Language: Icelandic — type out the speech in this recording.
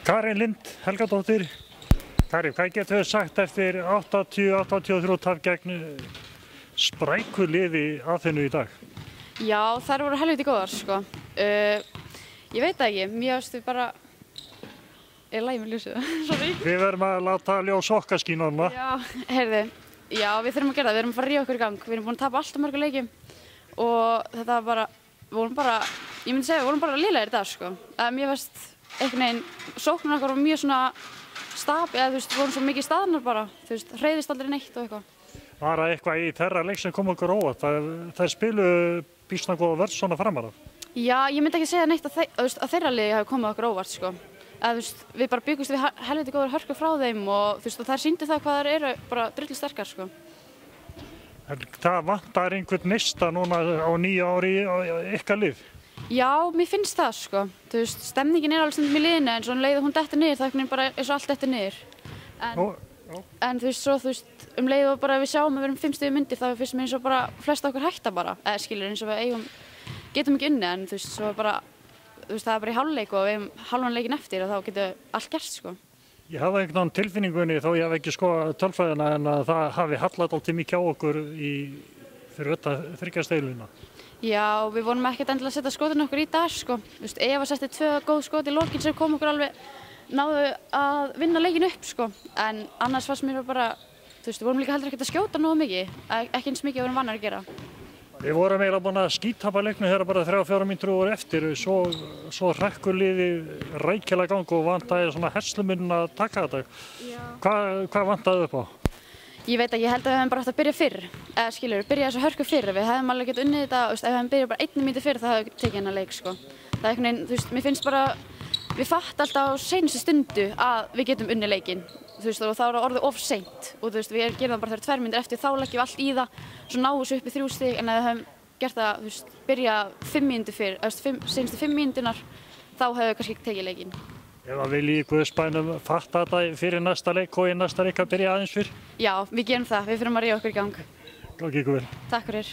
Karin Lind Helgadóttir. Karin, hvað getur þið sagt eftir 80-83 tap gegn spræku liði Aþenu í dag? Já, þær voru helviti góðar, sko. Ég veit það ekki, mér finnst við bara... Ég lægi með ljósið, sorry. Við verðum að láta ljós okkar skína núna. Já, heyrðu, já, við þurfum að gera það, við erum að fara að rífa okkur í gang. Við erum búin að tapa alltaf mörgu leikjum og þetta var bara, ég myndi segja, við vorum bara lélegir í dag, sko. Mér finnst einhvern veginn, sóknin okkar var mjög svona eða þú veist, vorum svo mikið staðnar bara, þú veist, hreyfðist aldrei neitt og eitthvað. Var það eitthvað í þeirra leik sem kom okkur óvart? Þær spilu býsna góða vörn svona framar af? Já, ég myndi ekki segja neitt að þeirra liði hafi komið okkur óvart, sko. Þú veist, við bara byggumst við helviti góður hörku frá þeim og þú veist, og þær sýndu það hvað þær eru bara drullu sterkar, sko. Það vantar einhvern neista núna á nýja ári í ykkar lið? Já, mér finnst það, sko. Þú veist, stemningin alveg stundum í liðinu en svo leið hún dettur niður, það er bara eins og allt dettur niður. En þú veist, svo leið og bara við sjáum að við erum 5 stigum undir, þá finnst mér eins og bara flest okkur hætta bara. Eða skilur, eins og við getum ekki unni, en þú veist, svo bara, þú veist, það er bara í hálfleik og við hefum halvan leikinn eftir og þá getur allt gerst, sko. Ég hafði einhvern veginn tilfinningunni, þó ég hef ekki skoðað tölfræðina, en að það hafi hallað alltaf mikið á okkur fyrir þetta þriggjasteiluna. Já, við vorum ekkert endilega að setja skotin okkur í dag, sko. Þú veist, Eva setti 2 góð skot í lokin sem kom okkur alveg, náðu að vinna leikinn upp, sko. En annars fannst mér bara, þú veist, við vorum líka heldur ekkert að skjóta nógu mikið, ekki eins mikið að við vorum vannar að gera. Við vorum eiginlega búin að skítapa leiknum þegar bara 3-4 mínútur voru eftir, svo hrekkur liðið rækilega gang og vantaði svona herslumunum að taka þetta. Hvað vantaði upp á? Ég veit ekki, ég held að við hefum bara átt að byrja fyrr, eða skilur, byrja þessu hörku fyrr. Við hefðum alveg getað unnið þetta, ef við hefðum byrjað bara 1 mínútu fyrr þá hefðum við tekið hennar leik, sko. Það er einhvern veginn, þú veist, mér finnst bara, við fatt alltaf á seinustu stundu að við getum unnið leikinn, þú veist, og þá er það orðið of seint. Og þú veist, við gerum það bara þegar 2 mínútur eftir, þá leggjum við allt í það, svo náum við upp í 3 stig, en ef við hefðum gert það, þú veist, byrja 5 mínútur fyrr, seinustu 5 mínúturnar, þá hefðum við kannski tekið leikinn. Eða vil í Guðsbænum fatta þetta fyrir næsta leik og í næsta leik að byrja aðeins fyrr? Já, við gerum það. Við fyrir að rífa okkur í gang. Gangi ykkur vel. Takk fyrir.